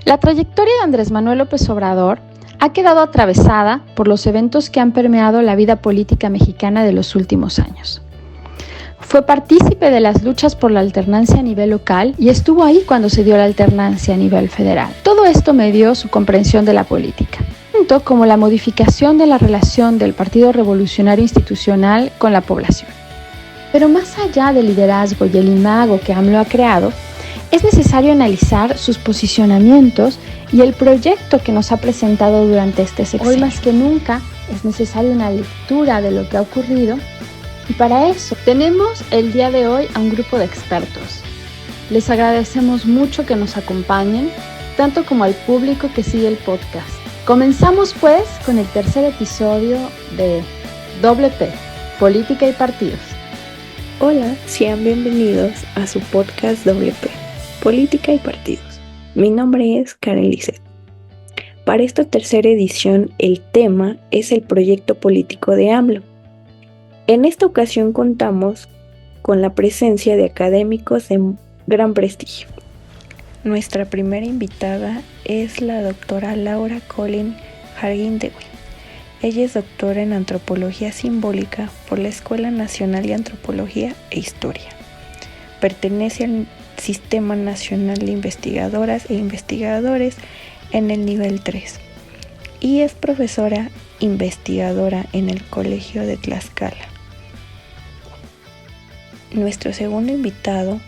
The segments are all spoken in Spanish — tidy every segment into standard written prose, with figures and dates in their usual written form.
La trayectoria de Andrés Manuel López Obrador ha quedado atravesada por los eventos que han permeado la vida política mexicana de los últimos años. Fue partícipe de las luchas por la alternancia a nivel local y estuvo ahí cuando se dio la alternancia a nivel federal. Todo esto medió su comprensión de la política, tanto como la modificación de la relación del Partido Revolucionario Institucional con la población. Pero más allá del liderazgo y el imago que AMLO ha creado, es necesario analizar sus posicionamientos y el proyecto que nos ha presentado durante este sexenio. Hoy más que nunca es necesaria una lectura de lo que ha ocurrido y para eso tenemos el día de hoy a un grupo de expertos. Les agradecemos mucho que nos acompañen, tanto como al público que sigue el podcast. Comenzamos pues con el tercer episodio de WP, Política y Partidos. Hola, sean bienvenidos a su podcast WP, Política y Partidos. Mi nombre es Karen Lisset. Para esta tercera edición, el tema es el proyecto político de AMLO. En esta ocasión contamos con la presencia de académicos de gran prestigio. Nuestra primera invitada es la doctora Laura Colin Harguindewey. Ella es doctora en Antropología Simbólica por la Escuela Nacional de Antropología e Historia. Pertenece al Sistema Nacional de Investigadoras e Investigadores en el nivel 3 y es profesora investigadora en el Colegio de Tlaxcala. Nuestro segundo invitado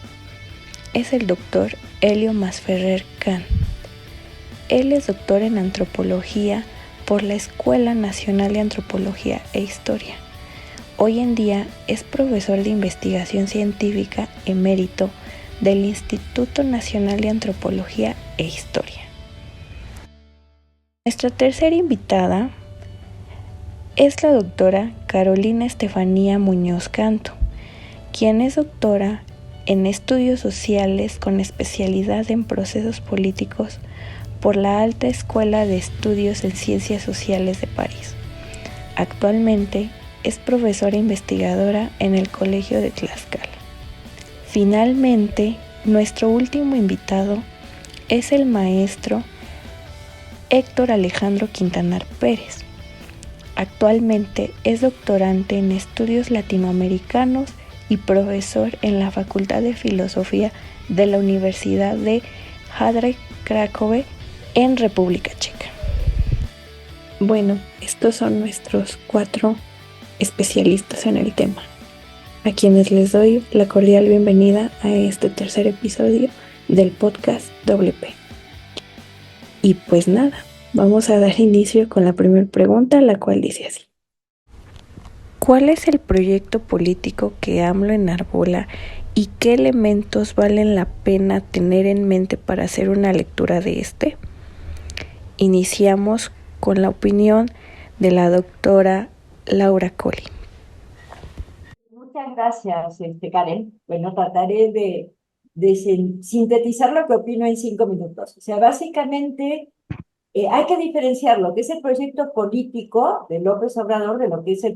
es el doctor Helio Masferrer Can. Él es doctor en Antropología por la Escuela Nacional de Antropología e Historia. Hoy en día es profesor de investigación científica emérito del Instituto Nacional de Antropología e Historia. Nuestra tercera invitada es la doctora Carolina Estefanía Muñoz Canto, quien es doctora en Estudios Sociales con especialidad en Procesos Políticos por la Alta Escuela de Estudios en Ciencias Sociales de París. Actualmente es profesora investigadora en el Colegio de Tlaxcala. Finalmente, nuestro último invitado es el maestro Héctor Alejandro Quintanar Pérez. Actualmente es doctorante en Estudios Latinoamericanos y profesor en la Facultad de Filosofía de la Universidad de Jadra Cracovie en República Checa. Bueno, estos son nuestros 4 especialistas en el tema, a quienes les doy la cordial bienvenida a este tercer episodio del podcast WP. Y pues nada, vamos a dar inicio con la primera pregunta, la cual dice así. ¿Cuál es el proyecto político que AMLO enarbola y qué elementos valen la pena tener en mente para hacer una lectura de este? Iniciamos con la opinión de la doctora Laura Colin. Muchas gracias, Karen. Bueno, trataré de sintetizar lo que opino en 5 minutos. O sea, básicamente hay que diferenciar lo que es el proyecto político de López Obrador de lo que es el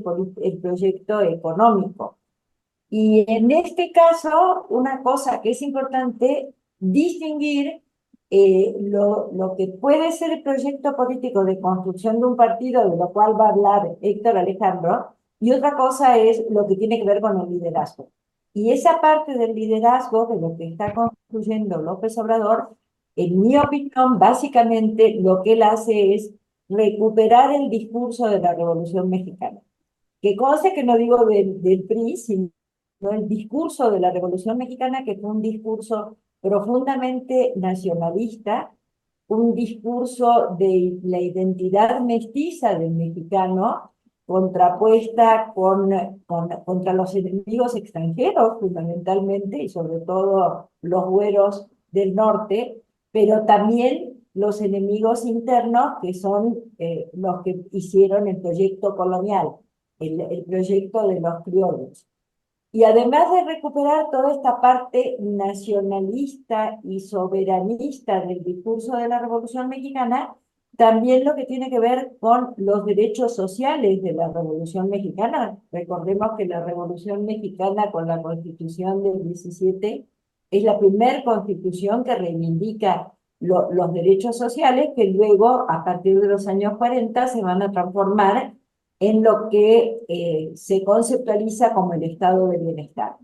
proyecto económico. Y en este caso, una cosa que es importante distinguir lo que puede ser el proyecto político de construcción de un partido, de lo cual va a hablar Héctor Alejandro, y otra cosa es lo que tiene que ver con el liderazgo. Y esa parte del liderazgo de lo que está construyendo López Obrador, en mi opinión, básicamente lo que él hace es recuperar el discurso de la Revolución Mexicana. Que cosa que no digo del PRI, sino el discurso de la Revolución Mexicana, que fue un discurso profundamente nacionalista, un discurso de la identidad mestiza del mexicano, contrapuesta contra los enemigos extranjeros, fundamentalmente, y sobre todo los güeros del norte, pero también los enemigos internos, que son los que hicieron el proyecto colonial, el proyecto de los criollos. Y además de recuperar toda esta parte nacionalista y soberanista del discurso de la Revolución Mexicana, también lo que tiene que ver con los derechos sociales de la Revolución Mexicana. Recordemos que la Revolución Mexicana, con la Constitución del 17, es la primera constitución que reivindica los derechos sociales que luego, a partir de los años 40, se van a transformar en lo que se conceptualiza como el estado de bienestar.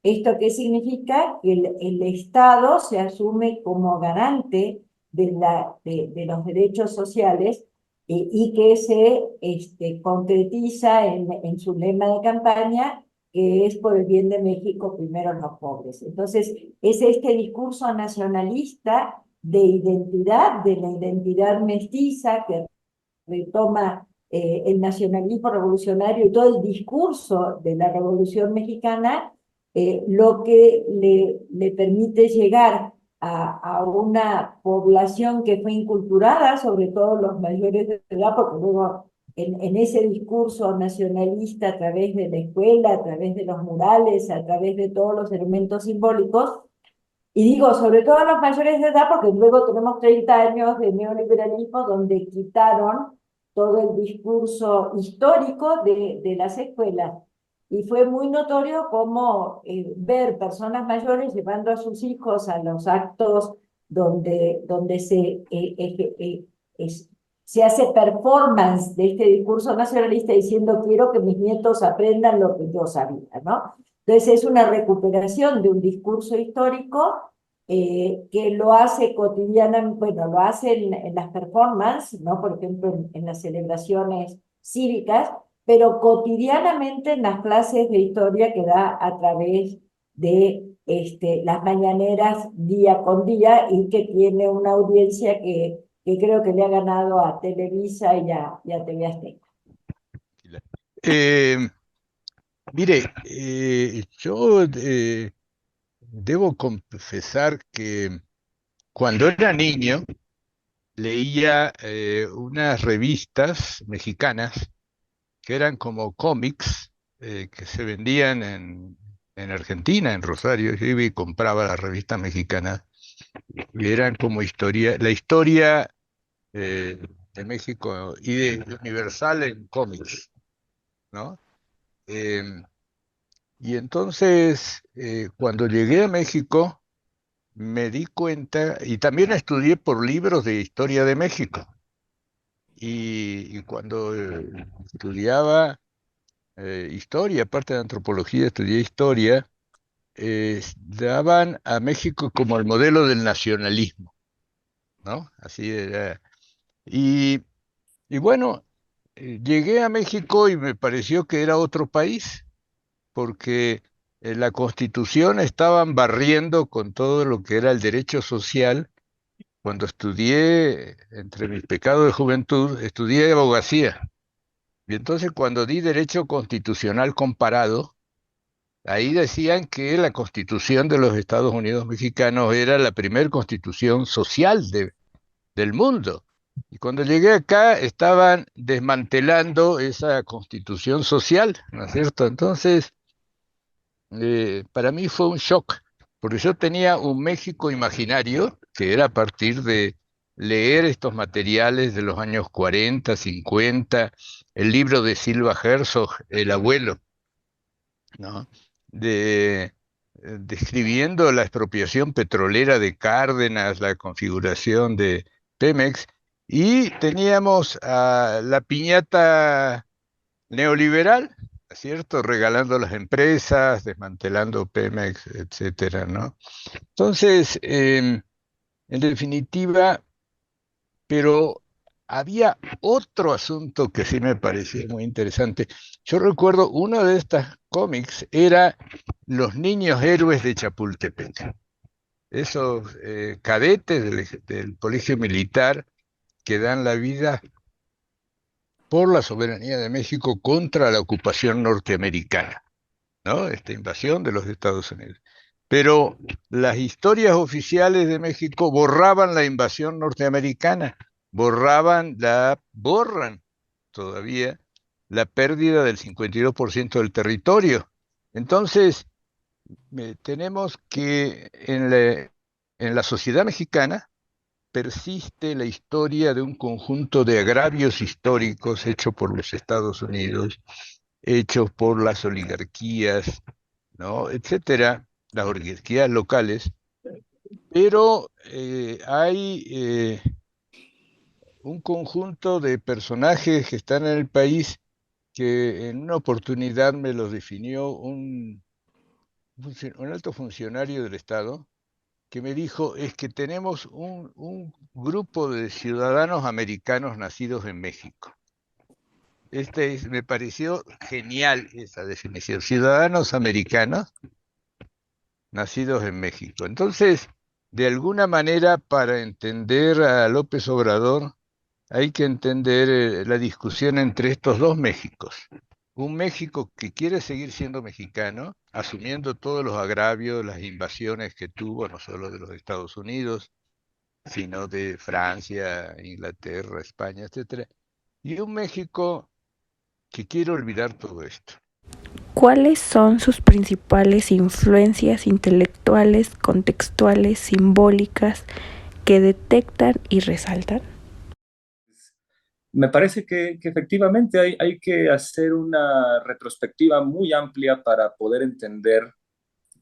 ¿Esto qué significa? Que el Estado se asume como garante de los derechos sociales y que se concretiza en su lema de campaña, que es por el bien de México, primero los pobres. Entonces, es este discurso nacionalista de la identidad mestiza que retoma el nacionalismo revolucionario y todo el discurso de la Revolución Mexicana, lo que le permite llegar a una población que fue inculturada, sobre todo los mayores de edad, porque luego en ese discurso nacionalista, a través de la escuela, a través de los murales, a través de todos los elementos simbólicos, y digo, sobre todo a los mayores de edad, porque luego tenemos 30 años de neoliberalismo donde quitaron todo el discurso histórico de las escuelas. Y fue muy notorio cómo ver personas mayores llevando a sus hijos a los actos donde se hace performance de este discurso nacionalista diciendo quiero que mis nietos aprendan lo que yo sabía, ¿no? Entonces es una recuperación de un discurso histórico que lo hace cotidianamente, bueno, lo hace en las performances, ¿no? Por ejemplo, en las celebraciones cívicas, pero cotidianamente en las clases de historia que da a través de las mañaneras día con día y que tiene una audiencia que creo que le ha ganado a Televisa y a TV Azteca. Eh, Mire, yo debo confesar que cuando era niño leía unas revistas mexicanas que eran como cómics que se vendían en Argentina, en Rosario. Yo iba y compraba las revistas mexicanas y eran como la historia de México y de Universal en cómics, ¿no? Em, Y entonces, cuando llegué a México, me di cuenta, y también estudié por libros de historia de México. Y cuando estudiaba historia, aparte de antropología, estudié historia, daban a México como el modelo del nacionalismo, ¿no? Así era. Y, y bueno, llegué a México y me pareció que era otro país, porque la Constitución estaban barriendo con todo lo que era el derecho social. Cuando estudié, entre mis pecados de juventud, estudié abogacía. Y entonces cuando di derecho constitucional comparado, ahí decían que la Constitución de los Estados Unidos mexicanos era la primer constitución social del mundo. Y cuando llegué acá estaban desmantelando esa constitución social, ¿no es cierto? Entonces, para mí fue un shock, porque yo tenía un México imaginario, que era a partir de leer estos materiales de los años 40, 50, el libro de Silva Herzog, El abuelo, ¿no? Describiendo la expropiación petrolera de Cárdenas, la configuración de Pemex, y teníamos a la piñata neoliberal, ¿cierto? Regalando las empresas, desmantelando Pemex, etcétera, ¿no? Entonces, en definitiva, pero había otro asunto que sí me parecía muy interesante. Yo recuerdo uno de estos cómics era Los niños héroes de Chapultepec. Esos cadetes del colegio militar que dan la vida por la soberanía de México contra la ocupación norteamericana, ¿no? Esta invasión de los Estados Unidos. Pero las historias oficiales de México borraban la invasión norteamericana, borran todavía la pérdida del 52% del territorio. Entonces, tenemos que en la sociedad mexicana persiste la historia de un conjunto de agravios históricos hechos por los Estados Unidos, hechos por las oligarquías, ¿no? Etcétera, las oligarquías locales, pero hay un conjunto de personajes que están en el país que en una oportunidad me los definió un alto funcionario del Estado que me dijo, es que tenemos un grupo de ciudadanos americanos nacidos en México. Me pareció genial esa definición, ciudadanos americanos nacidos en México. Entonces, de alguna manera, para entender a López Obrador, hay que entender la discusión entre estos dos Méxicos. Un México que quiere seguir siendo mexicano, asumiendo todos los agravios, las invasiones que tuvo, no solo de los Estados Unidos, sino de Francia, Inglaterra, España, etcétera. Y un México que quiere olvidar todo esto. ¿Cuáles son sus principales influencias intelectuales, contextuales, simbólicas que detectan y resaltan? Me parece que efectivamente hay que hacer una retrospectiva muy amplia para poder entender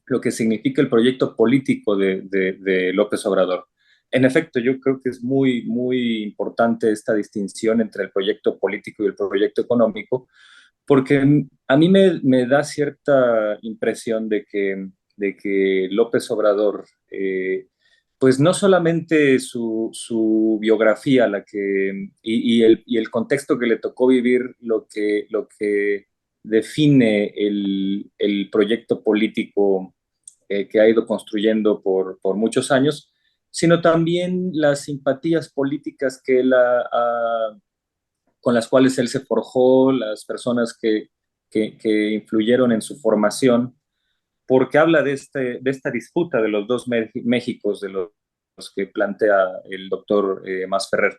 lo que significa el proyecto político de López Obrador. En efecto, yo creo que es muy, muy importante esta distinción entre el proyecto político y el proyecto económico, porque a mí me da cierta impresión de que López Obrador, pues no solamente su biografía y el contexto que le tocó vivir, lo que define el proyecto político que ha ido construyendo por muchos años, sino también las simpatías políticas con las cuales él se forjó, las personas que influyeron en su formación, porque habla de esta disputa de los dos Méxicos, de los que plantea el doctor Masferrer.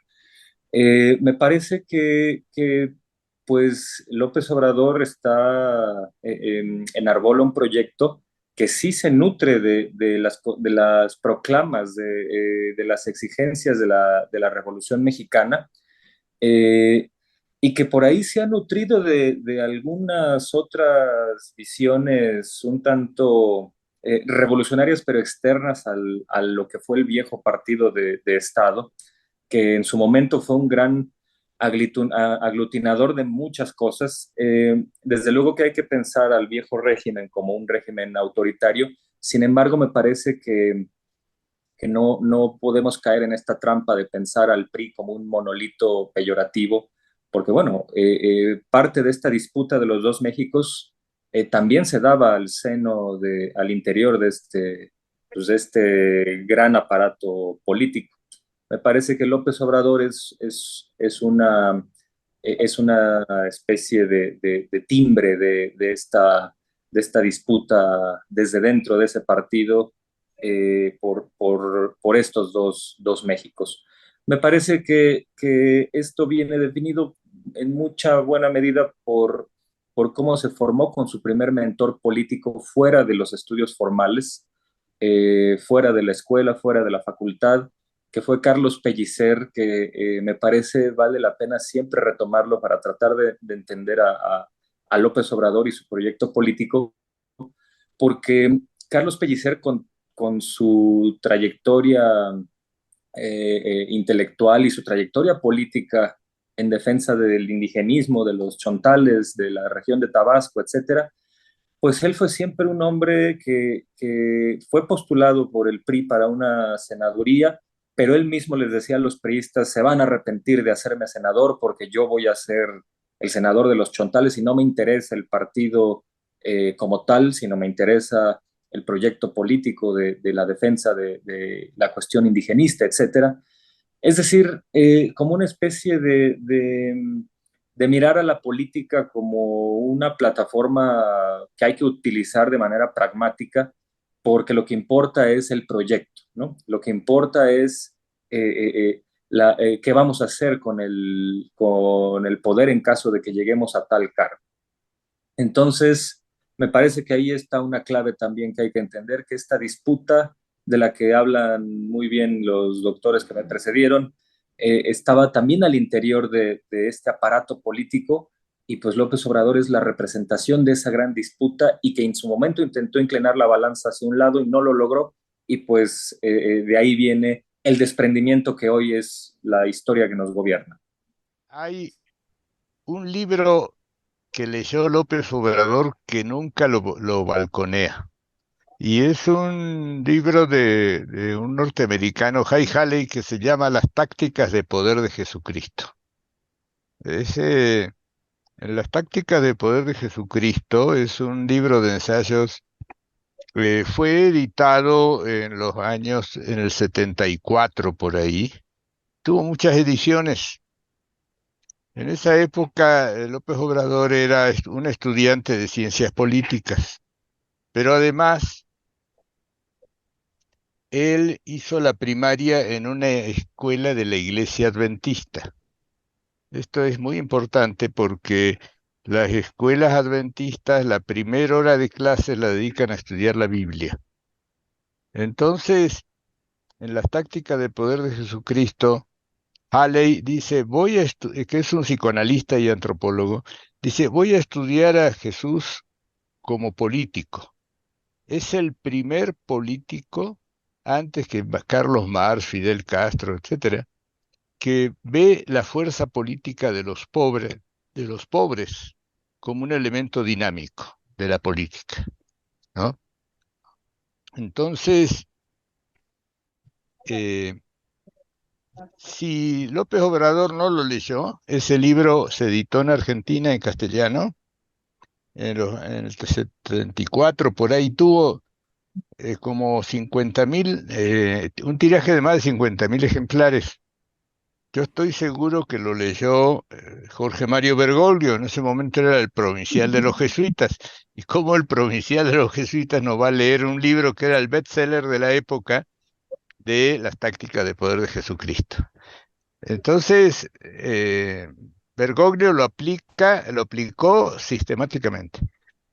Me parece que, pues López Obrador enarbola un proyecto que sí se nutre de las proclamas, de las exigencias de la Revolución Mexicana, eh, y que por ahí se ha nutrido de algunas otras visiones un tanto revolucionarias, pero externas a lo que fue el viejo partido de Estado, que en su momento fue un gran aglutinador de muchas cosas. Desde luego que hay que pensar al viejo régimen como un régimen autoritario. Sin embargo, me parece que no podemos caer en esta trampa de pensar al PRI como un monolito peyorativo, porque bueno, parte de esta disputa de los dos Méxicos también se daba al interior de este gran aparato político. Me parece que López Obrador es una especie de timbre de esta disputa desde dentro de ese partido, por estos dos Méxicos. Me parece que esto viene definido en mucha buena medida por cómo se formó con su primer mentor político fuera de los estudios formales, fuera de la escuela, fuera de la facultad, que fue Carlos Pellicer, que me parece vale la pena siempre retomarlo para tratar de entender a López Obrador y su proyecto político, porque Carlos Pellicer, con su trayectoria intelectual y su trayectoria política en defensa del indigenismo, de los chontales, de la región de Tabasco, etcétera, pues él fue siempre un hombre que fue postulado por el PRI para una senaduría, pero él mismo les decía a los priistas: se van a arrepentir de hacerme senador porque yo voy a ser el senador de los chontales y no me interesa el partido como tal, sino me interesa el proyecto político de la defensa de la cuestión indigenista, etcétera. Es decir, como una especie de mirar a la política como una plataforma que hay que utilizar de manera pragmática, porque lo que importa es el proyecto, ¿no? Lo que importa es qué vamos a hacer con el poder en caso de que lleguemos a tal cargo. Entonces, me parece que ahí está una clave también que hay que entender, que esta disputa de la que hablan muy bien los doctores que me precedieron, estaba también al interior de este aparato político, y pues López Obrador es la representación de esa gran disputa, y que en su momento intentó inclinar la balanza hacia un lado y no lo logró, y pues de ahí viene el desprendimiento que hoy es la historia que nos gobierna. Hay un libro que leyó López Obrador que nunca lo balconea. Y es un libro de un norteamericano, Jay Haley, que se llama Las tácticas de poder de Jesucristo. Ese, en Las tácticas de poder de Jesucristo es un libro de ensayos. Fue editado en los años, en el 74 por ahí. Tuvo muchas ediciones. En esa época, López Obrador era un estudiante de ciencias políticas, pero además él hizo la primaria en una escuela de la Iglesia Adventista. Esto es muy importante porque las escuelas adventistas, la primera hora de clase la dedican a estudiar la Biblia. Entonces, en las tácticas de poder de Jesucristo, Haley dice, que es un psicoanalista y antropólogo, dice, voy a estudiar a Jesús como político. Es el primer político, antes que Carlos Marx, Fidel Castro, etcétera, que ve la fuerza política de los pobres, como un elemento dinámico de la política, ¿no? Entonces, eh, si López Obrador no lo leyó, ese libro se editó en Argentina en castellano, en el 74, por ahí tuvo como 50.000, un tiraje de más de 50.000 ejemplares. Yo estoy seguro que lo leyó Jorge Mario Bergoglio, en ese momento era el provincial de los jesuitas. ¿Y cómo el provincial de los jesuitas no va a leer un libro que era el bestseller de la época de las tácticas de poder de Jesucristo? Entonces, Bergoglio lo aplicó sistemáticamente.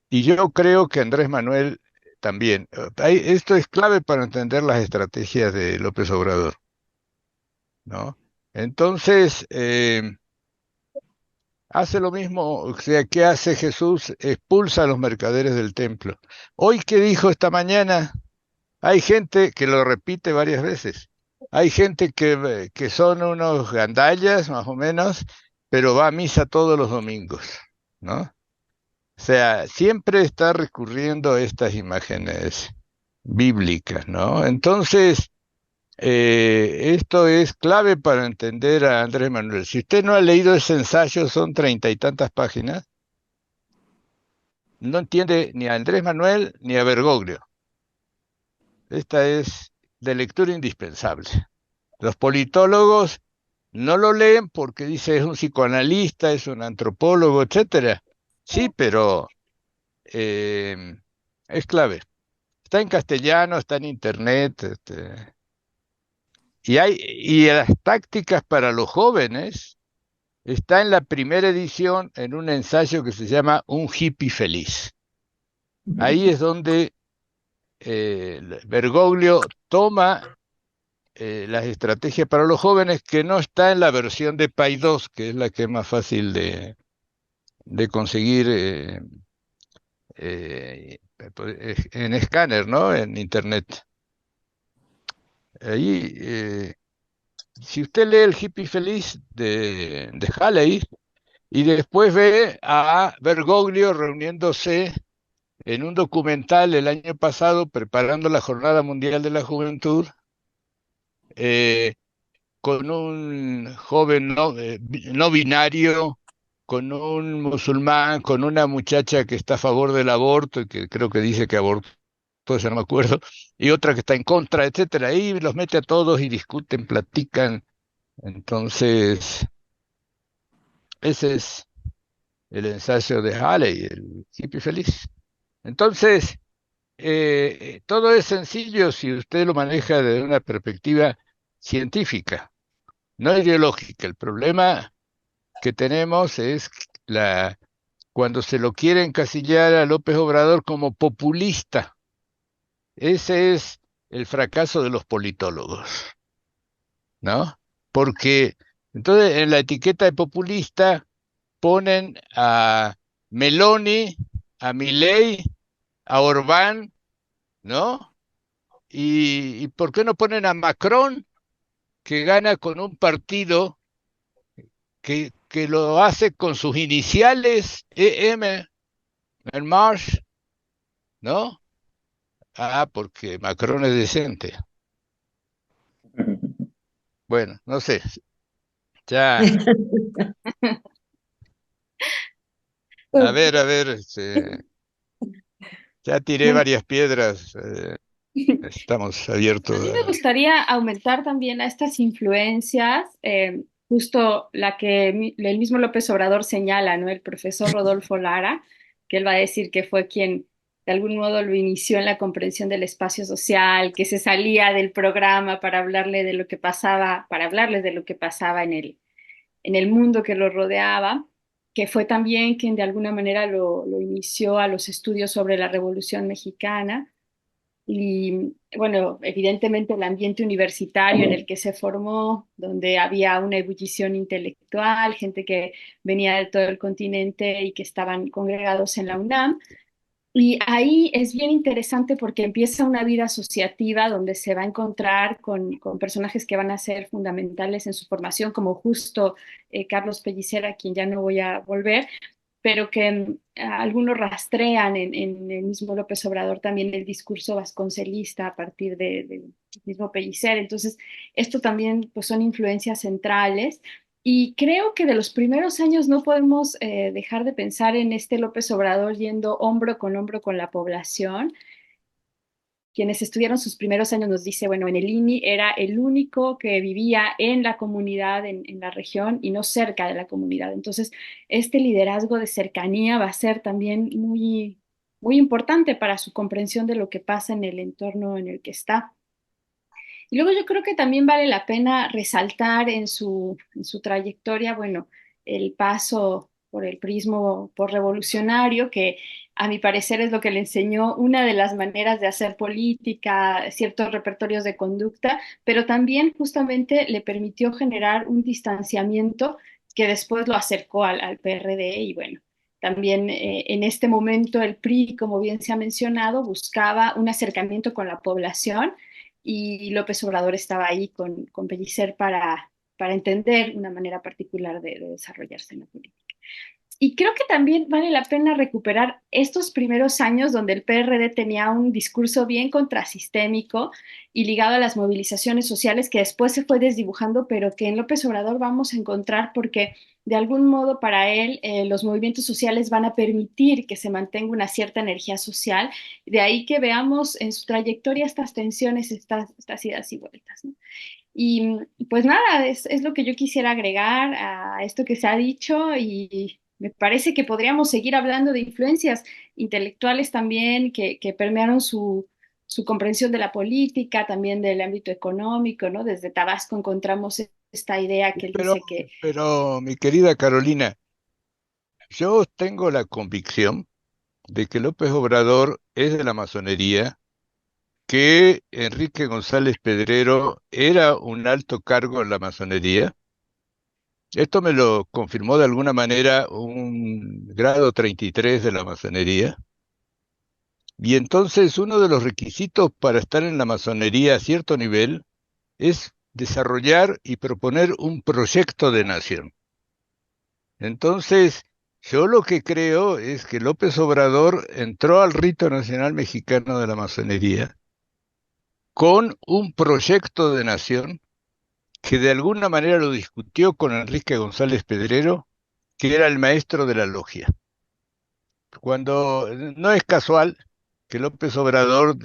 Y yo creo que Andrés Manuel también. Esto es clave para entender las estrategias de López Obrador, ¿no? Entonces, hace lo mismo, o sea, ¿qué hace Jesús? Expulsa a los mercaderes del templo. Hoy, ¿qué dijo esta mañana? Hay gente que lo repite varias veces. Hay gente que son unos gandallas, más o menos, pero va a misa todos los domingos, ¿no? O sea, siempre está recurriendo a estas imágenes bíblicas, ¿no? Entonces, esto es clave para entender a Andrés Manuel. Si usted no ha leído ese ensayo, son 30 y tantas páginas, no entiende ni a Andrés Manuel ni a Bergoglio. Esta es de lectura indispensable. Los politólogos no lo leen porque dice es un psicoanalista, es un antropólogo, etcétera. Sí, pero es clave. Está en castellano, está en internet, y las tácticas para los jóvenes está en la primera edición en un ensayo que se llama Un hippie feliz. Ahí es donde Bergoglio toma las estrategias para los jóvenes que no está en la versión de Paidós, que es la que es más fácil de conseguir en escáner, ¿no? En internet. Ahí, si usted lee El hippie feliz de Haley y después ve a Bergoglio reuniéndose en un documental el año pasado preparando la Jornada Mundial de la Juventud, eh, con un joven no binario, con un musulmán, con una muchacha que está a favor del aborto y que creo que dice que abortó, ya no me acuerdo, y otra que está en contra, etcétera. Ahí los mete a todos y discuten, platican. Entonces, ese es el ensayo de Halley, el hippie feliz. Entonces, todo es sencillo si usted lo maneja desde una perspectiva científica, no ideológica. El problema que tenemos es cuando se lo quiere encasillar a López Obrador como populista. Ese es el fracaso de los politólogos, ¿no? Porque entonces en la etiqueta de populista ponen a Meloni, a Milei, a Orbán, ¿no? ¿Y por qué no ponen a Macron, que gana con un partido que lo hace con sus iniciales, EM, en March, ¿no? Ah, porque Macron es decente. Bueno, no sé, ya, a ver, ya tiré varias piedras, estamos A mí abiertos me a... gustaría aumentar también a estas influencias, justo la que el mismo López Obrador señala, ¿no? El profesor Rodolfo Lara, que él va a decir que fue quien de algún modo lo inició en la comprensión del espacio social, que se salía del programa para hablarle de lo que pasaba, para hablarles de lo que pasaba en el mundo que lo rodeaba, que fue también quien de alguna manera lo inició a los estudios sobre la Revolución Mexicana y bueno, evidentemente el ambiente universitario en el que se formó, donde había una ebullición intelectual, gente que venía de todo el continente y que estaban congregados en la UNAM. Y ahí es bien interesante porque empieza una vida asociativa donde se va a encontrar con personajes que van a ser fundamentales en su formación, como justo Carlos Pellicer, a quien ya no voy a volver, pero que algunos rastrean en el mismo López Obrador también el discurso vasconcelista a partir del mismo Pellicer. Entonces, esto también pues, son influencias centrales. Y creo que de los primeros años no podemos dejar de pensar en este López Obrador yendo hombro con la población. Quienes estudiaron sus primeros años nos dice, bueno, en el INI era el único que vivía en la comunidad, en la región y no cerca de la comunidad. Entonces, este liderazgo de cercanía va a ser también muy importante para su comprensión de lo que pasa en el entorno en el que está. Y luego yo creo que también vale la pena resaltar en su trayectoria, bueno, el paso por el prismo por revolucionario, que a mi parecer es lo que le enseñó una de las maneras de hacer política, ciertos repertorios de conducta, pero también justamente le permitió generar un distanciamiento que después lo acercó al PRD y bueno. También en este momento el PRI, como bien se ha mencionado, buscaba un acercamiento con la población y López Obrador estaba ahí con Pellicer para entender una manera particular de desarrollarse en la política. Y creo que también vale la pena recuperar estos primeros años donde el PRD tenía un discurso bien contrasistémico y ligado a las movilizaciones sociales que después se fue desdibujando, pero que en López Obrador vamos a encontrar porque de algún modo para él los movimientos sociales van a permitir que se mantenga una cierta energía social. De ahí que veamos en su trayectoria estas tensiones, estas idas y vueltas, ¿no? Y pues nada, es lo que yo quisiera agregar a esto que se ha dicho y me parece que podríamos seguir hablando de influencias intelectuales también que permearon su comprensión de la política, también del ámbito económico, ¿no? Desde Tabasco encontramos esta idea que él Pero, dice que pero, mi querida Carolina, yo tengo la convicción de que López Obrador es de la masonería, que Enrique González Pedrero era un alto cargo en la masonería. Esto me lo confirmó de alguna manera un grado 33 de la masonería. Y entonces uno de los requisitos para estar en la masonería a cierto nivel es desarrollar y proponer un proyecto de nación. Entonces, yo lo que creo es que López Obrador entró al rito nacional mexicano de la masonería con un proyecto de nación que de alguna manera lo discutió con Enrique González Pedrero, que era el maestro de la logia. Cuando no es casual que López Obrador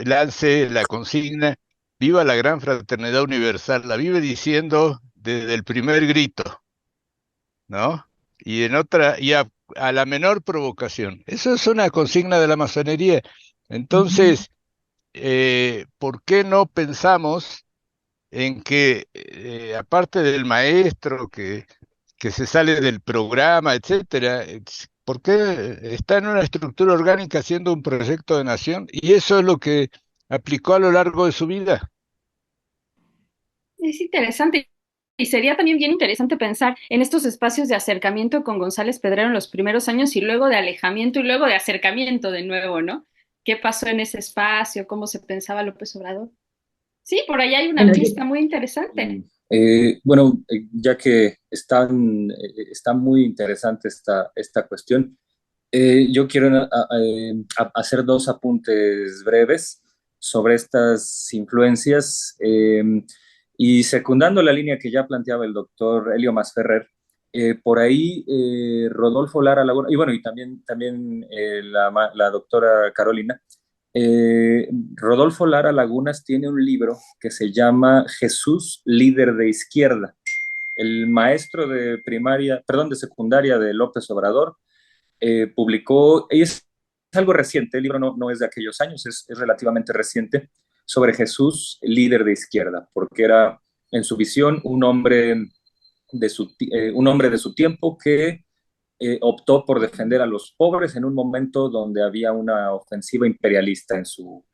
lance la consigna, viva la gran fraternidad universal, la vive diciendo desde el primer grito, ¿no? Y en otra, a la menor provocación. Eso es una consigna de la masonería. Entonces, ¿por qué no pensamos en que, aparte del maestro que se sale del programa, etcétera, ¿por qué está en una estructura orgánica haciendo un proyecto de nación? Y eso es lo que aplicó a lo largo de su vida. es interesante. Y sería también bien interesante pensar en estos espacios de acercamiento con González Pedrero en los primeros años y luego de alejamiento y luego de acercamiento de nuevo, ¿no? qué pasó en ese espacio, cómo se pensaba López Obrador. Sí, por ahí hay una Bueno, pista muy interesante. Bueno, ya que está muy interesante esta cuestión, yo quiero hacer dos apuntes breves sobre estas influencias y secundando la línea que ya planteaba el doctor Helio Masferrer, por ahí Rodolfo Lara Laguna, y bueno, y también la doctora Carolina, Rodolfo Lara Lagunas tiene un libro que se llama Jesús, líder de izquierda. El maestro de primaria, perdón, de secundaria de López Obrador publicó, y es algo reciente, el libro no es de aquellos años, es relativamente reciente, sobre Jesús, líder de izquierda, porque era en su visión un hombre de su tiempo que optó por defender a los pobres en un momento donde había una ofensiva imperialista en su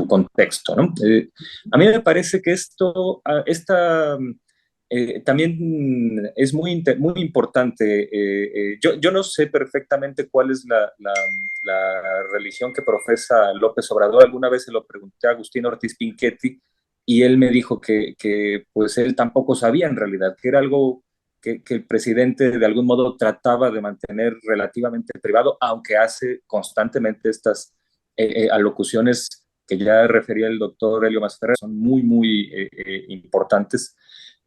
contexto, ¿no? A mí me parece que también es muy importante. Yo no sé perfectamente cuál es la religión que profesa López Obrador. Alguna vez se lo pregunté a Agustín Ortiz Pinchetti y él me dijo que pues él tampoco sabía en realidad, que era algo que el presidente de algún modo trataba de mantener relativamente privado, aunque hace constantemente estas alocuciones que ya refería el doctor Helio Masferrer, son muy importantes.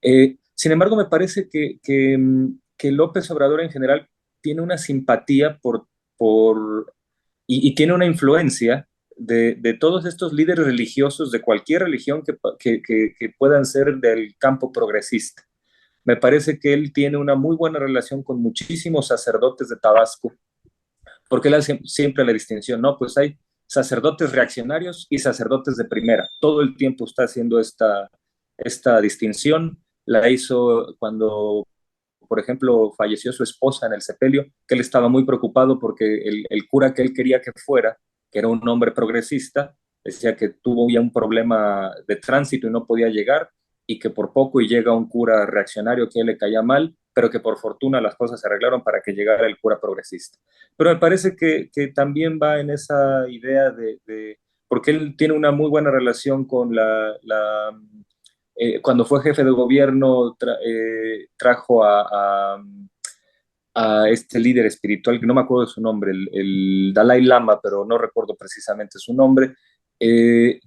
Sin embargo, me parece que López Obrador en general tiene una simpatía y tiene una influencia de todos estos líderes religiosos de cualquier religión que puedan ser del campo progresista. Me parece que él tiene una muy buena relación con muchísimos sacerdotes de Tabasco, porque él hace siempre la distinción, ¿no? Pues hay sacerdotes reaccionarios y sacerdotes de primera. Todo el tiempo está haciendo esta distinción. La hizo cuando, por ejemplo, falleció su esposa en el sepelio, que él estaba muy preocupado porque el cura que él quería que fuera, que era un hombre progresista, decía que tuvo ya un problema de tránsito y no podía llegar, y que por poco y llega un cura reaccionario que a él le caía mal, pero que por fortuna las cosas se arreglaron para que llegara el cura progresista. Pero me parece que también va en esa idea porque él tiene una muy buena relación con cuando fue jefe de gobierno, trajo a este líder espiritual, que no me acuerdo de su nombre, el Dalai Lama, pero no recuerdo precisamente su nombre,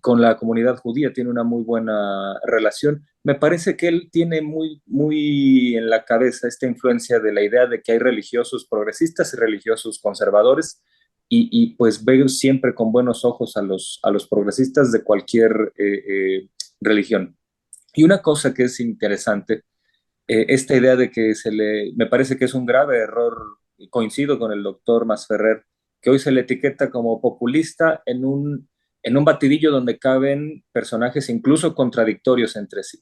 con la comunidad judía tiene una muy buena relación. Me parece que él tiene muy en la cabeza esta influencia de la idea de que hay religiosos progresistas y religiosos conservadores, y pues veo siempre con buenos ojos a los progresistas de cualquier religión. Y una cosa que es interesante, esta idea de que me parece que es un grave error, y coincido con el doctor Masferrer, que hoy se le etiqueta como populista en un batidillo donde caben personajes incluso contradictorios entre sí.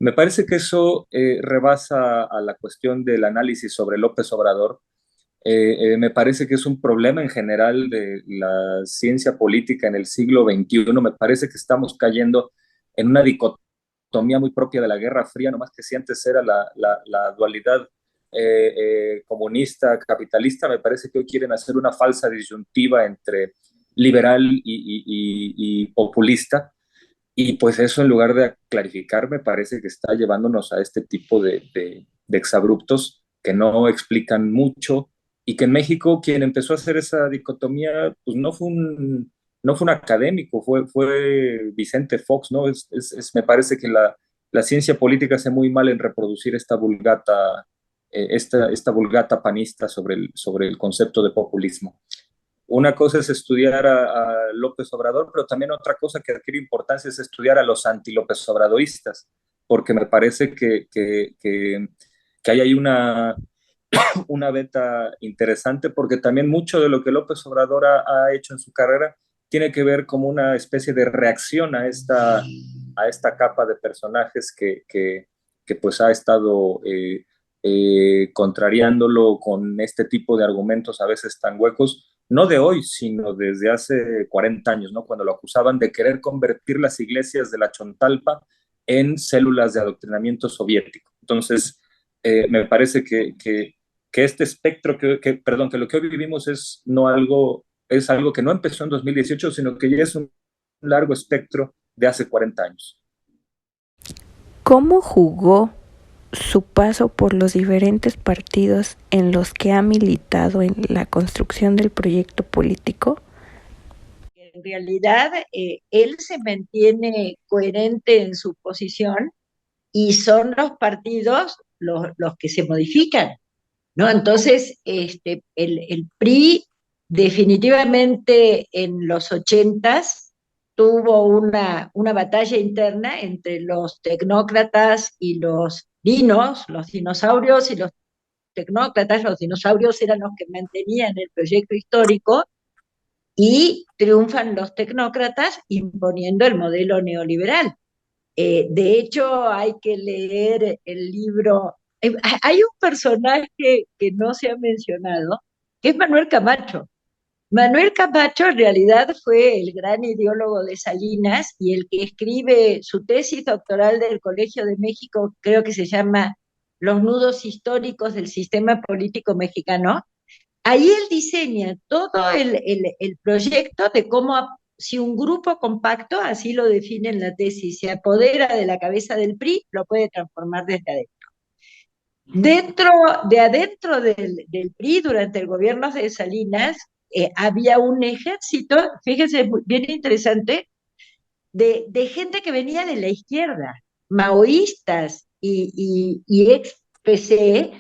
Me parece que eso rebasa a la cuestión del análisis sobre López Obrador. Me parece que es un problema en general de la ciencia política en el siglo XXI. Me parece que estamos cayendo en una dicotomía muy propia de la Guerra Fría, no más que si antes era la dualidad comunista, capitalista. Me parece que hoy quieren hacer una falsa disyuntiva entre liberal y populista, y pues eso, en lugar de clarificar, me parece que está llevándonos a este tipo de exabruptos que no explican mucho, y que en México quien empezó a hacer esa dicotomía pues no fue un académico, fue Vicente Fox, ¿no? Me parece que la ciencia política hace muy mal en reproducir esta vulgata panista sobre el concepto de populismo. Una cosa es estudiar a López Obrador, pero también otra cosa que adquiere importancia es estudiar a los anti-López Obradoristas, porque me parece que hay ahí una beta interesante, porque también mucho de lo que López Obrador ha hecho en su carrera tiene que ver como una especie de reacción a esta capa de personajes que pues ha estado contrariándolo con este tipo de argumentos a veces tan huecos, no de hoy, sino desde hace 40 años, ¿no? Cuando lo acusaban de querer convertir las iglesias de la Chontalpa en células de adoctrinamiento soviético. Entonces, me parece que este espectro, perdón, que lo que hoy vivimos es no algo es algo que no empezó en 2018, sino que ya es un largo espectro de hace 40 años. ¿Cómo jugó su paso por los diferentes partidos en los que ha militado en la construcción del proyecto político? En realidad, él se mantiene coherente en su posición y son los partidos los que se modifican, ¿no? Entonces, el PRI definitivamente en los 80s tuvo una batalla interna entre los tecnócratas y los dinosaurios y los tecnócratas. Los dinosaurios eran los que mantenían el proyecto histórico y triunfan los tecnócratas imponiendo el modelo neoliberal. De hecho, hay que leer el libro. Hay un personaje que no se ha mencionado, que es Manuel Camacho. Manuel Camacho en realidad fue el gran ideólogo de Salinas y el que escribe su tesis doctoral del Colegio de México, creo que se llama Los nudos históricos del sistema político mexicano. Ahí él diseña todo el proyecto de cómo, si un grupo compacto, así lo define en la tesis, se apodera de la cabeza del PRI, lo puede transformar desde adentro. Adentro del PRI, durante el gobierno de Salinas, había un ejército, fíjense, bien interesante, de gente que venía de la izquierda, maoístas y ex-PC,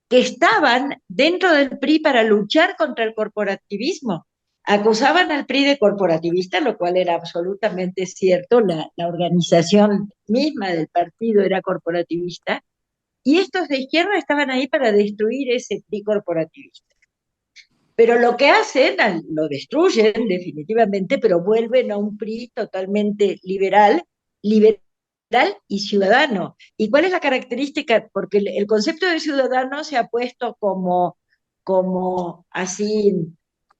que estaban dentro del PRI para luchar contra el corporativismo. Acusaban al PRI de corporativista, lo cual era absolutamente cierto, la organización misma del partido era corporativista, y estos de izquierda estaban ahí para destruir ese PRI corporativista. Pero lo que hacen, lo destruyen definitivamente, pero vuelven a un PRI totalmente liberal y ciudadano. ¿Y cuál es la característica? Porque el concepto de ciudadano se ha puesto como así,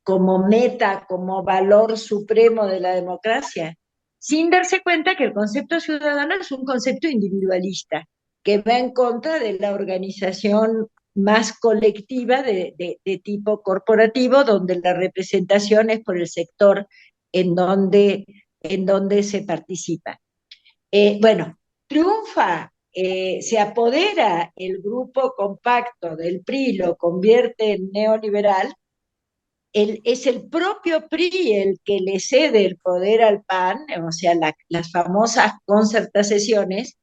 como meta, como valor supremo de la democracia, sin darse cuenta que el concepto ciudadano es un concepto individualista, que va en contra de la organización más colectiva de tipo corporativo, donde la representación es por el sector en donde se participa. Bueno, triunfa, se apodera el grupo compacto del PRI, lo convierte en neoliberal. Es el propio PRI el que le cede el poder al PAN, o sea, las famosas concertaciones,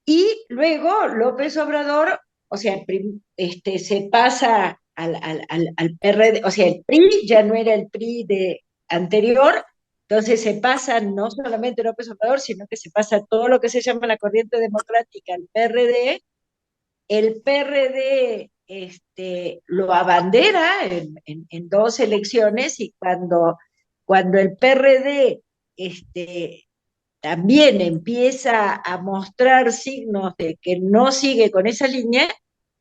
y luego López Obrador, o sea, se pasa al PRD, o sea, el PRI ya no era el PRI anterior, entonces se pasa no solamente López Obrador, sino que se pasa todo lo que se llama la corriente democrática al PRD. El PRD lo abandera en dos elecciones, y cuando el PRD también empieza a mostrar signos de que no sigue con esa línea,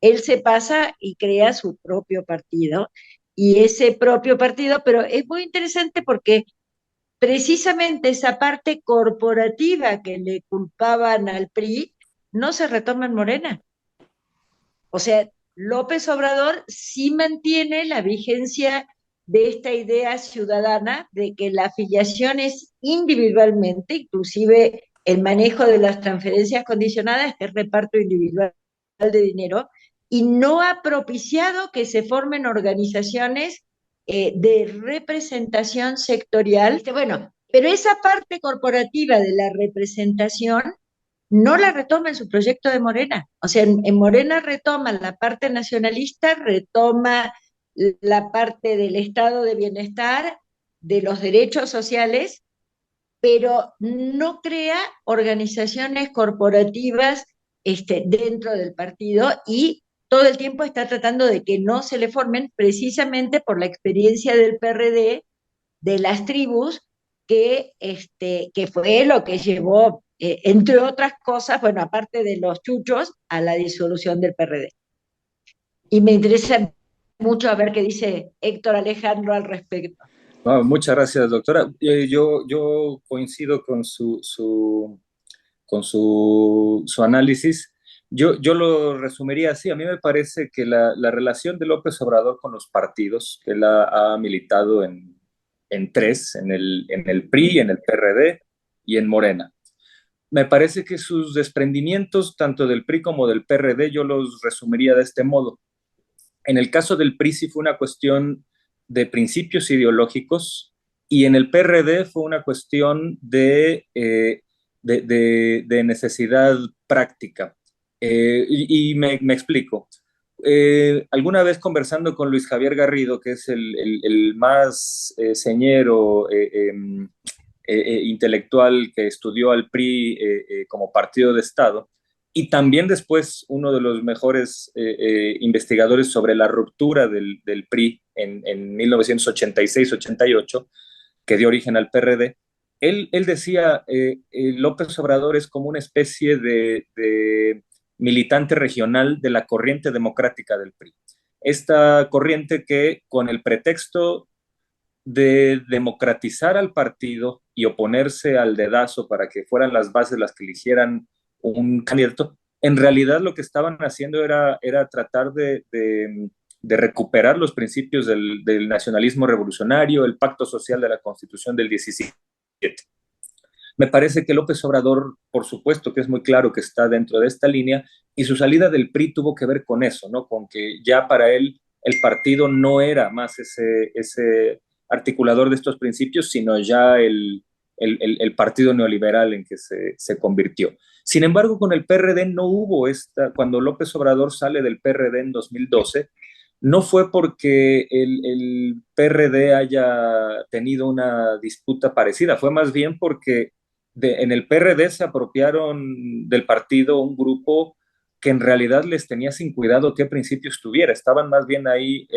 él se pasa y crea su propio partido. Y ese propio partido, pero es muy interesante porque precisamente esa parte corporativa que le culpaban al PRI no se retoma en Morena. O sea, López Obrador sí mantiene la vigencia de esta idea ciudadana de que la afiliación es individualmente, inclusive el manejo de las transferencias condicionadas, que es reparto individual de dinero, y no ha propiciado que se formen organizaciones de representación sectorial. Bueno, pero esa parte corporativa de la representación no la retoma en su proyecto de Morena. O sea, en Morena retoma la parte nacionalista, retoma la parte del estado de bienestar, de los derechos sociales, pero no crea organizaciones corporativas dentro del partido, y todo el tiempo está tratando de que no se le formen, precisamente por la experiencia del PRD, de las tribus, que fue lo que llevó, entre otras cosas, bueno, aparte de los chuchos, a la disolución del PRD. Y me interesa mucho a ver qué dice Héctor Alejandro al respecto. No, muchas gracias, doctora. Yo coincido con su análisis. Yo lo resumiría así. A mí me parece que la relación de López Obrador con los partidos, que él ha militado en tres, en el PRI, en el PRD y en Morena. Me parece que sus desprendimientos, tanto del PRI como del PRD, yo los resumiría de este modo. En el caso del PRI sí fue una cuestión de principios ideológicos y en el PRD fue una cuestión de necesidad práctica. Y me explico. Alguna vez conversando con Luis Javier Garrido, que es el más señero intelectual que estudió al PRI como partido de Estado, y también después uno de los mejores investigadores sobre la ruptura del PRI en 1986-88, que dio origen al PRD, él decía, López Obrador es como una especie de militante regional de la corriente democrática del PRI. Esta corriente que con el pretexto de democratizar al partido y oponerse al dedazo para que fueran las bases las que eligieran un candidato, en realidad lo que estaban haciendo era tratar de recuperar los principios del nacionalismo revolucionario, el pacto social de la Constitución del 17. Me parece que López Obrador, por supuesto que es muy claro que está dentro de esta línea, y su salida del PRI tuvo que ver con eso, ¿no? Con que ya para él el partido no era más ese articulador de estos principios, sino ya el partido neoliberal en que se convirtió. Sin embargo, con el PRD no hubo cuando López Obrador sale del PRD en 2012, no fue porque el PRD haya tenido una disputa parecida, fue más bien porque en el PRD se apropiaron del partido un grupo que en realidad les tenía sin cuidado qué principio estuviera, estaban más bien ahí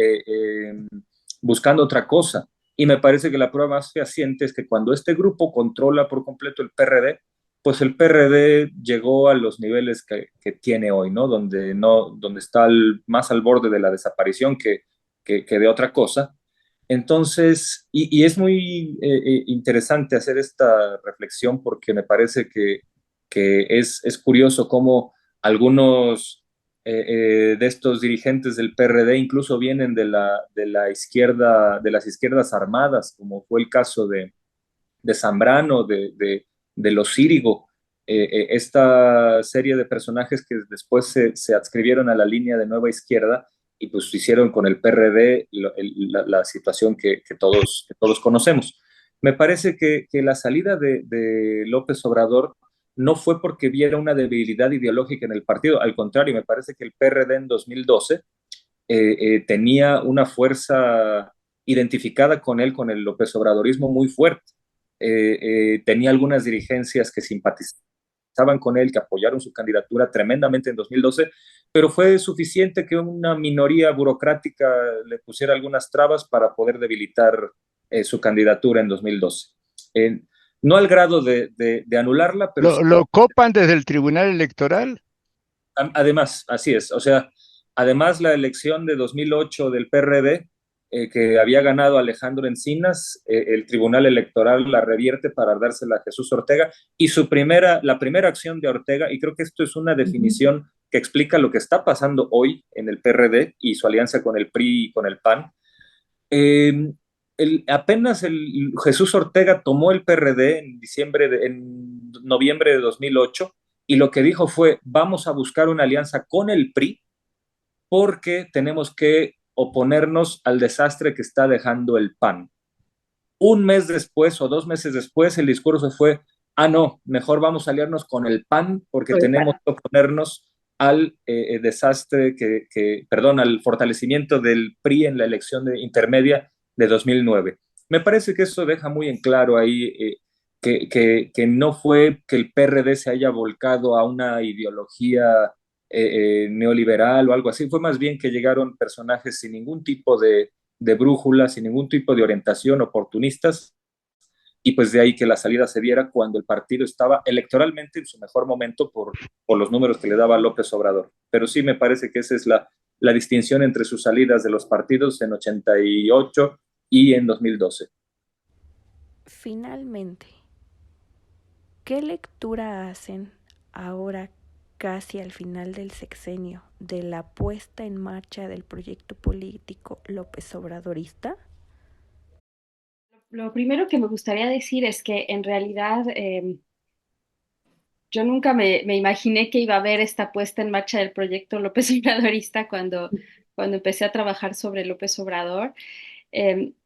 buscando otra cosa. Y me parece que la prueba más fehaciente es que cuando este grupo controla por completo el PRD, pues el PRD llegó a los niveles que tiene hoy, ¿no? Donde está más al borde de la desaparición que de otra cosa. Entonces, y es muy interesante hacer esta reflexión porque me parece que es curioso cómo algunos de estos dirigentes del PRD incluso vienen de la izquierda, de las izquierdas armadas, como fue el caso de Zambrano, de los Círigo, esta serie de personajes que después se adscribieron a la línea de Nueva Izquierda y pues hicieron con el PRD la situación que todos conocemos. Me parece que la salida de López Obrador no fue porque viera una debilidad ideológica en el partido, al contrario, me parece que el PRD en 2012 tenía una fuerza identificada con él, con el López Obradorismo muy fuerte. Tenía algunas dirigencias que simpatizaban con él, que apoyaron su candidatura tremendamente en 2012, pero fue suficiente que una minoría burocrática le pusiera algunas trabas para poder debilitar su candidatura en 2012. No al grado de anularla, pero sí. ¿Lo copan desde el Tribunal Electoral? Además, así es. O sea, además la elección de 2008 del PRD, que había ganado Alejandro Encinas, el Tribunal Electoral la revierte para dársela a Jesús Ortega. Y la primera acción de Ortega, y creo que esto es una definición que explica lo que está pasando hoy en el PRD y su alianza con el PRI y con el PAN. Apenas Jesús Ortega tomó el PRD en noviembre de 2008 y lo que dijo fue, vamos a buscar una alianza con el PRI porque tenemos que oponernos al desastre que está dejando el PAN. Un mes después o 2 meses después el discurso fue, no, mejor vamos a aliarnos con el PAN porque tenemos que oponernos al desastre al fortalecimiento del PRI en la elección intermedia de 2009. Me parece que eso deja muy en claro ahí que no fue que el PRD se haya volcado a una ideología neoliberal o algo así, fue más bien que llegaron personajes sin ningún tipo de brújula, sin ningún tipo de orientación, oportunistas, y pues de ahí que la salida se diera cuando el partido estaba electoralmente en su mejor momento por los números que le daba López Obrador. Pero sí me parece que esa es la distinción entre sus salidas de los partidos en 88 y en 2012. Finalmente, ¿qué lectura hacen ahora casi al final del sexenio de la puesta en marcha del proyecto político López Obradorista? Lo primero que me gustaría decir es que en realidad yo nunca me imaginé que iba a haber esta puesta en marcha del proyecto López Obradorista cuando empecé a trabajar sobre López Obrador.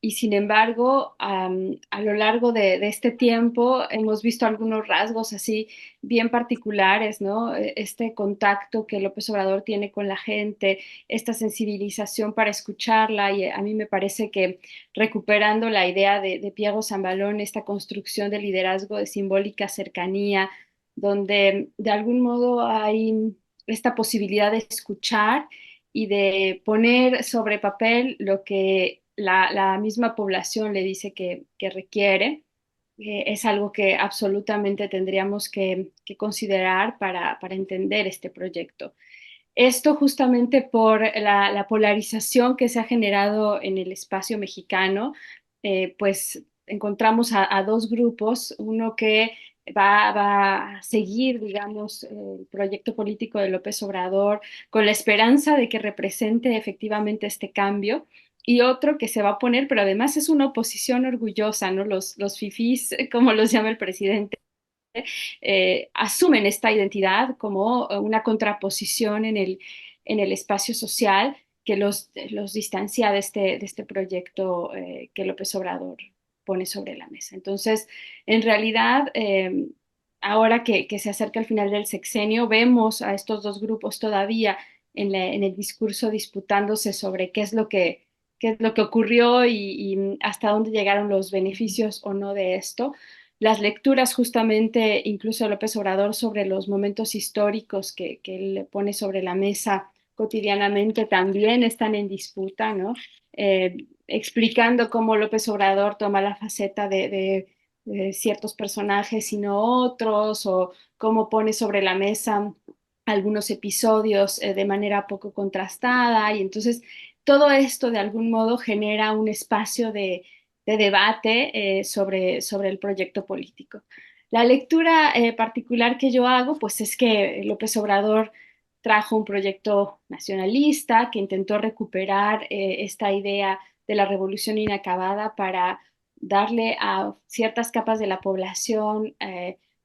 Y sin embargo, a lo largo de este tiempo hemos visto algunos rasgos así bien particulares, ¿no? Este contacto que López Obrador tiene con la gente, esta sensibilización para escucharla, y a mí me parece que recuperando la idea de Piero Zambalón, esta construcción de liderazgo de simbólica cercanía, donde de algún modo hay esta posibilidad de escuchar y de poner sobre papel lo que la misma población le dice que requiere. Es algo que absolutamente tendríamos que considerar para entender este proyecto. Esto justamente por la polarización que se ha generado en el espacio mexicano, pues encontramos a dos grupos, uno que va a seguir, digamos, el proyecto político de López Obrador con la esperanza de que represente efectivamente este cambio, y otro que se va a poner, pero además es una oposición orgullosa, ¿no? Los fifís, como los llama el presidente, asumen esta identidad como una contraposición en el espacio social que los distancia de este proyecto que López Obrador pone sobre la mesa. Entonces, en realidad, ahora que se acerca el final del sexenio, vemos a estos dos grupos todavía en el discurso disputándose sobre qué es lo que ocurrió y hasta dónde llegaron los beneficios o no de esto. Las lecturas justamente, incluso de López Obrador, sobre los momentos históricos que él pone sobre la mesa cotidianamente también están en disputa, ¿no? Explicando cómo López Obrador toma la faceta de ciertos personajes y no otros, o cómo pone sobre la mesa algunos episodios de manera poco contrastada, y entonces todo esto de algún modo genera un espacio de debate sobre el proyecto político. La lectura particular que yo hago, pues es que López Obrador trajo un proyecto nacionalista que intentó recuperar esta idea de la revolución inacabada para darle a ciertas capas de la población,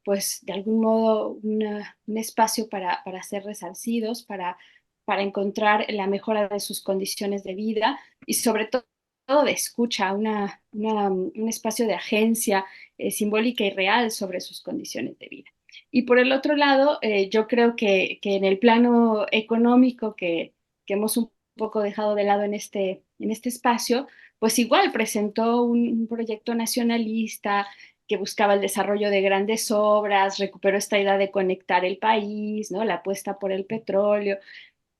pues de algún modo un espacio para ser resarcidos, para encontrar la mejora de sus condiciones de vida y sobre todo de escucha, un espacio de agencia simbólica y real sobre sus condiciones de vida. Y por el otro lado, yo creo que en el plano económico que hemos un poco dejado de lado en este espacio, pues igual presentó un proyecto nacionalista que buscaba el desarrollo de grandes obras, recuperó esta idea de conectar el país, ¿no? La apuesta por el petróleo.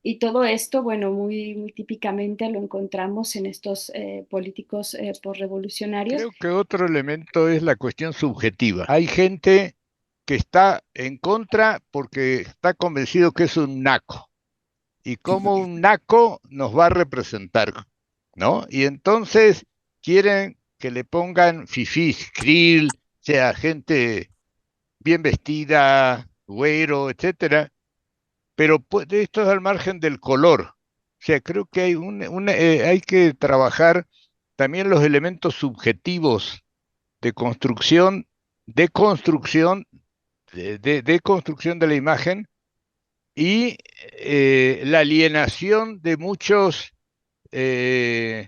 Y todo esto, bueno, muy típicamente lo encontramos en estos políticos posrevolucionarios. Creo que otro elemento es la cuestión subjetiva. Hay gente que está en contra porque está convencido que es un naco. Y cómo un naco nos va a representar, ¿no? Y entonces quieren que le pongan fifís, krill, sea gente bien vestida, güero, etcétera, pero esto es al margen del color. O sea, creo que hay que trabajar también los elementos subjetivos de construcción, de construcción, de construcción de la imagen y la alienación de muchos eh,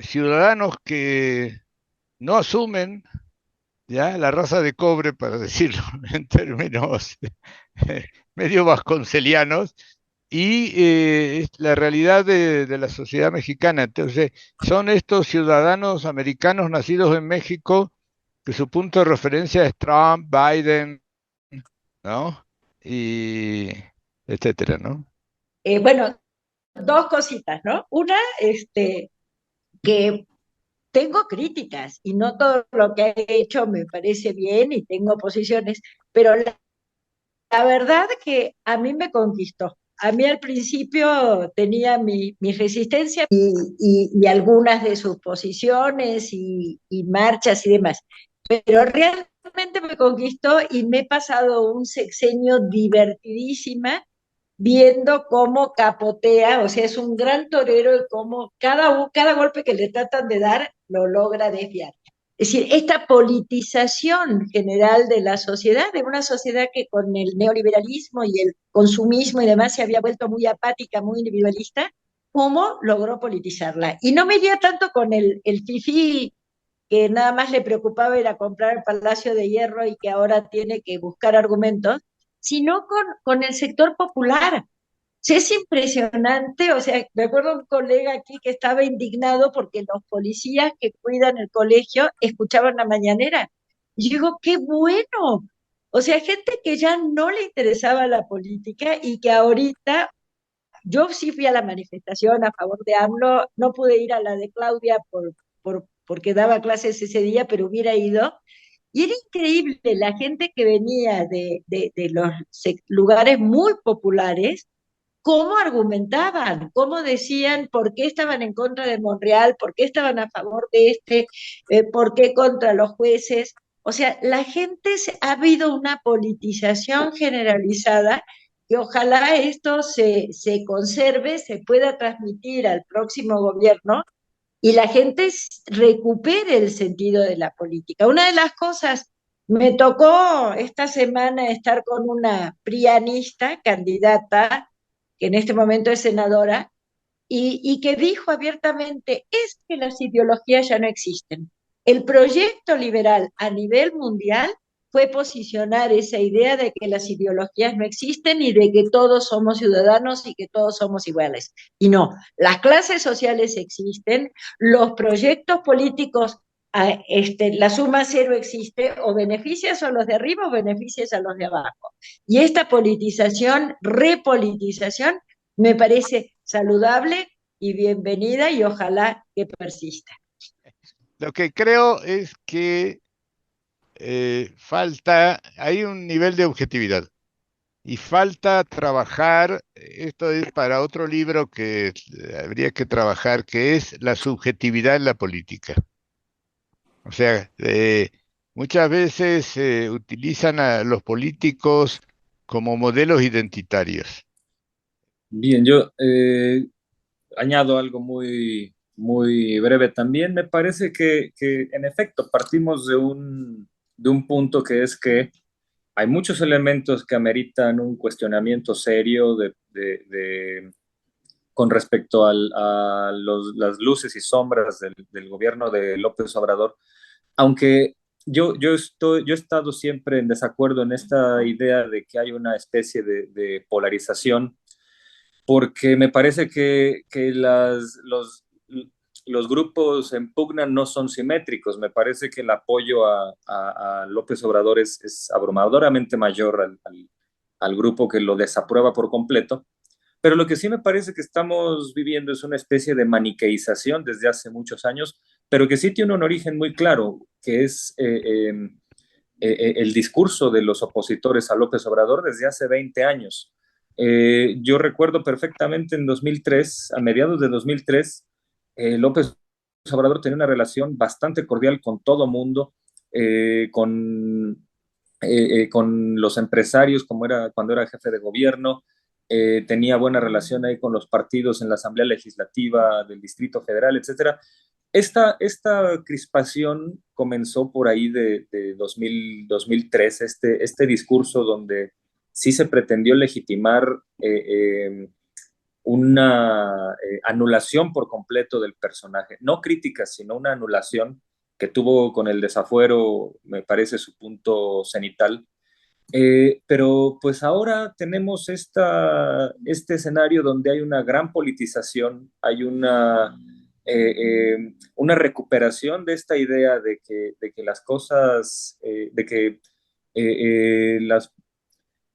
ciudadanos que no asumen ya la raza de cobre, para decirlo en términos medio vasconcelianos, y es la realidad de la sociedad mexicana. Entonces, son estos ciudadanos americanos nacidos en México que su punto de referencia es Trump, Biden, ¿no? Y etcétera, ¿no? Bueno, dos cositas, ¿no? Una, que tengo críticas y no todo lo que he hecho me parece bien y tengo posiciones, pero la verdad que a mí me conquistó. A mí al principio tenía mi resistencia y algunas de sus posiciones y marchas y demás, pero realmente me conquistó y me he pasado un sexenio divertidísima viendo cómo capotea, o sea, es un gran torero y cómo cada golpe que le tratan de dar lo logra desviar. Es decir, esta politización general de la sociedad, de una sociedad que con el neoliberalismo y el consumismo y demás se había vuelto muy apática, muy individualista, ¿cómo logró politizarla? Y no me iría tanto con el fifí que nada más le preocupaba era comprar el Palacio de Hierro y que ahora tiene que buscar argumentos, sino con el sector popular. Sí, es impresionante, o sea, me acuerdo un colega aquí que estaba indignado porque los policías que cuidan el colegio escuchaban la mañanera. Y yo digo, qué bueno. O sea, gente que ya no le interesaba la política y que ahorita, yo sí fui a la manifestación a favor de AMLO, no pude ir a la de Claudia porque daba clases ese día, pero hubiera ido. Y era increíble la gente que venía de los lugares muy populares cómo argumentaban, cómo decían por qué estaban en contra de Monreal, por qué estaban a favor de por qué contra los jueces. O sea, ha habido una politización generalizada que ojalá esto se conserve, se pueda transmitir al próximo gobierno y la gente recupere el sentido de la política. Una de las cosas, me tocó esta semana estar con una prianista, candidata, que en este momento es senadora, y que dijo abiertamente, es que las ideologías ya no existen. El proyecto liberal a nivel mundial fue posicionar esa idea de que las ideologías no existen y de que todos somos ciudadanos y que todos somos iguales. Y no, las clases sociales existen, los proyectos políticos, la suma cero existe, o beneficias a los de arriba o beneficias a los de abajo. Y esta politización, repolitización, me parece saludable y bienvenida y ojalá que persista. Lo que creo es que hay un nivel de objetividad y falta trabajar, esto es para otro libro que habría que trabajar, que es la subjetividad en la política. O sea, muchas veces se utilizan a los políticos como modelos identitarios. Bien, yo añado algo muy breve también. Me parece que en efecto partimos de un punto que es que hay muchos elementos que ameritan un cuestionamiento serio con respecto las luces y sombras del gobierno de López Obrador, aunque yo he estado siempre en desacuerdo en esta idea de que hay una especie de polarización, porque me parece que los grupos en pugna no son simétricos. Me parece que el apoyo a López Obrador es abrumadoramente mayor al grupo que lo desaprueba por completo. Pero lo que sí me parece que estamos viviendo es una especie de maniqueización desde hace muchos años, pero que sí tiene un origen muy claro, que es el discurso de los opositores a López Obrador desde hace 20 años. Yo recuerdo perfectamente en 2003, a mediados de 2003, López Obrador tenía una relación bastante cordial con todo mundo, con los empresarios, como era cuando era jefe de gobierno, tenía buena relación ahí con los partidos en la Asamblea Legislativa del Distrito Federal, etcétera. Esta crispación comenzó por ahí de 2003, este discurso donde sí se pretendió legitimar una anulación por completo del personaje, no crítica, sino una anulación que tuvo con el desafuero, me parece su punto cenital. Pero pues ahora tenemos este escenario donde hay una gran politización, hay una recuperación de esta idea de que las cosas, de que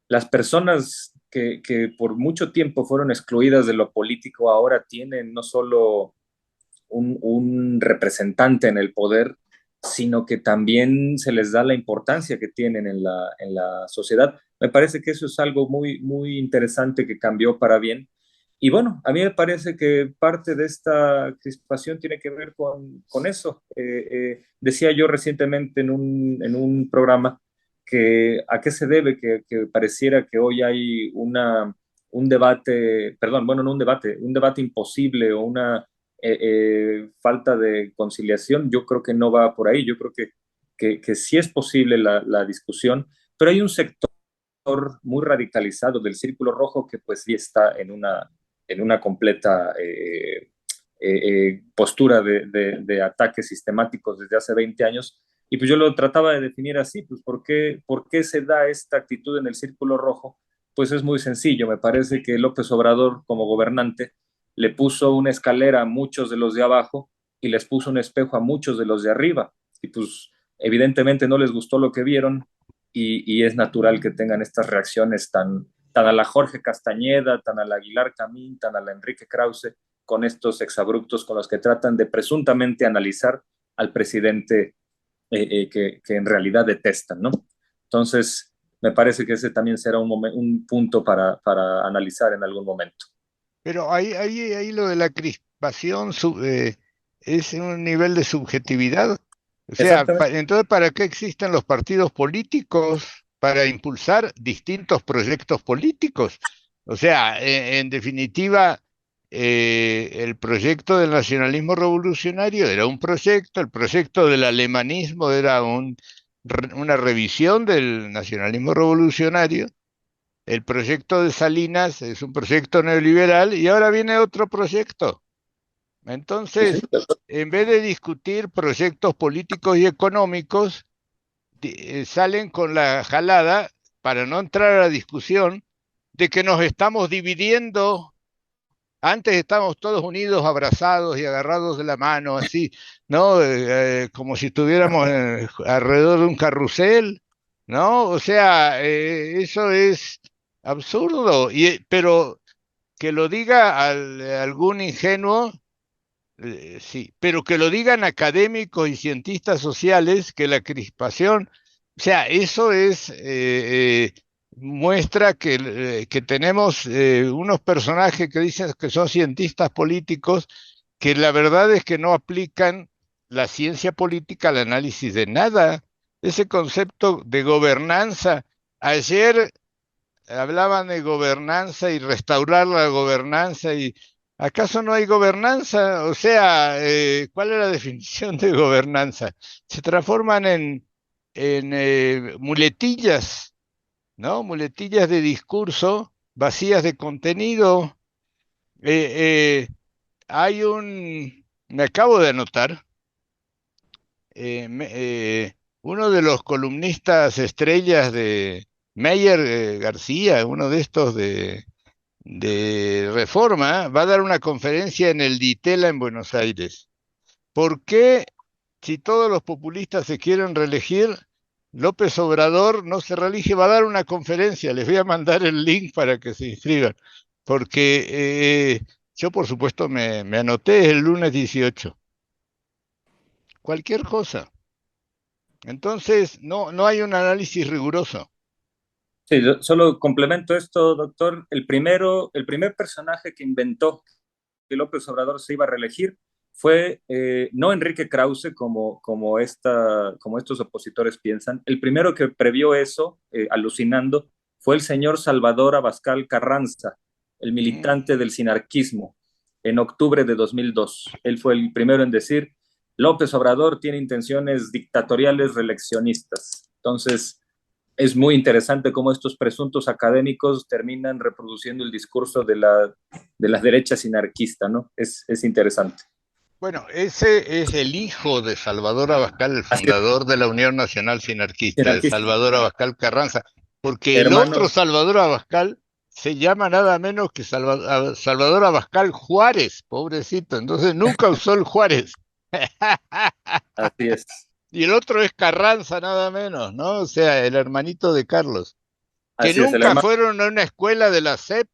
las personas que por mucho tiempo fueron excluidas de lo político ahora tienen no solo un representante en el poder, sino que también se les da la importancia que tienen en la sociedad. Me parece que eso es algo muy interesante que cambió para bien. Y bueno, a mí me parece que parte de esta crispación tiene que ver con eso. Decía yo recientemente en un programa que a qué se debe que pareciera que hoy hay un debate, perdón, bueno, no un debate imposible o falta de conciliación, yo creo que no va por ahí. Yo creo que sí es posible la discusión, pero hay un sector muy radicalizado del Círculo Rojo que pues sí está en una completa postura de ataques sistemáticos desde hace 20 años. Y pues yo lo trataba de definir así, pues ¿por qué se da esta actitud en el Círculo Rojo? Pues es muy sencillo. Me parece que López Obrador, como gobernante, le puso una escalera a muchos de los de abajo y les puso un espejo a muchos de los de arriba. Y pues evidentemente no les gustó lo que vieron y es natural que tengan estas reacciones tan a la Jorge Castañeda, tan a la Aguilar Camín, tan a la Enrique Krause, con estos exabruptos con los que tratan de presuntamente analizar al presidente que en realidad detestan, ¿no? Entonces, me parece que ese también será un punto para analizar en algún momento. Pero ahí lo de la crispación es un nivel de subjetividad. O sea, Exactamente. entonces, ¿para qué existen los partidos políticos? Para impulsar distintos proyectos políticos. O sea, en definitiva, el proyecto del nacionalismo revolucionario era un proyecto, el proyecto del alemanismo era una revisión del nacionalismo revolucionario. El proyecto de Salinas es un proyecto neoliberal y ahora viene otro proyecto. Sí, sí. Entonces, en vez de discutir proyectos políticos y económicos, salen con la jalada, para no entrar a la discusión, de que nos estamos dividiendo. Antes estábamos todos unidos, abrazados y agarrados de la mano, así, ¿no? Como si estuviéramos alrededor de un carrusel, ¿no? O sea, eso es absurdo, pero que lo diga algún ingenuo, sí, pero que lo digan académicos y cientistas sociales, que la crispación, o sea, eso muestra que tenemos unos personajes que dicen que son cientistas políticos, que la verdad es que no aplican la ciencia política al análisis de nada. Ese concepto de gobernanza, ayer hablaban de gobernanza y restaurar la gobernanza y ¿acaso no hay gobernanza? O sea, ¿cuál es la definición de gobernanza? Se transforman en muletillas, ¿no? Muletillas de discurso, vacías de contenido. Eh, eh, me acabo de anotar, uno de los columnistas estrellas de Meyer García, uno de estos de Reforma, va a dar una conferencia en el Ditela en Buenos Aires. ¿Por qué, si todos los populistas se quieren reelegir, López Obrador no se reelige? Va a dar una conferencia, les voy a mandar el link para que se inscriban, porque yo por supuesto me anoté el lunes 18. Cualquier cosa. Entonces, no hay un análisis riguroso. Sí, yo solo complemento esto, doctor. El primer personaje que inventó que López Obrador se iba a reelegir fue no Enrique Krause, como estos opositores piensan. El primero que previó eso, alucinando, fue el señor Salvador Abascal Carranza, el Mm. militante del sinarquismo, en octubre de 2002. Él fue el primero en decir, López Obrador tiene intenciones dictatoriales reeleccionistas. Entonces, es muy interesante cómo estos presuntos académicos terminan reproduciendo el discurso de la derecha sinarquista, ¿no? Es interesante. Bueno, ese es el hijo de Salvador Abascal, el Así es, fundador de la Unión Nacional Sinarquista, de sinarquista, Salvador Abascal Carranza, porque el otro hermano, Salvador Abascal se llama nada menos que Salvador Abascal Juárez, pobrecito, entonces nunca usó el Juárez. así es, Y el otro es Carranza, nada menos, ¿no? O sea, el hermanito de Carlos, que así es, el nunca hermano, fueron a una escuela de la SEP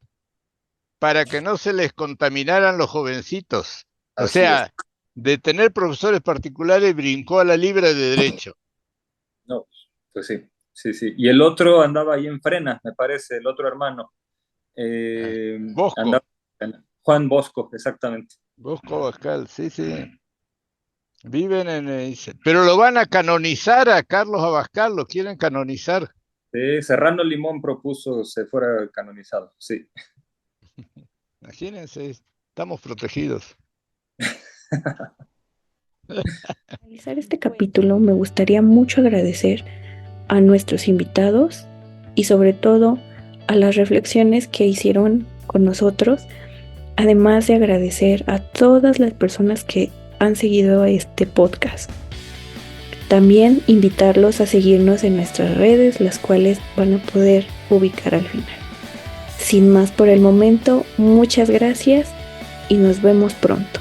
para que no se les contaminaran los jovencitos. O así es. sea, de tener profesores particulares brincó a la libre de derecho. No, pues sí, sí, sí. Y el otro andaba ahí en Frena, me parece, el otro hermano. Bosco, Andaba en Frena. Juan Bosco, exactamente. Bosco Abascal, sí, sí. Viven pero lo van a canonizar a Carlos Abascal, lo quieren canonizar. Sí, Serrano Limón propuso se fuera canonizado, sí. Imagínense, estamos protegidos. Para finalizar este capítulo, me gustaría mucho agradecer a nuestros invitados y sobre todo a las reflexiones que hicieron con nosotros, además de agradecer a todas las personas que han seguido este podcast. También invitarlos a seguirnos en nuestras redes, las cuales van a poder ubicar al final. Sin más por el momento, muchas gracias y nos vemos pronto.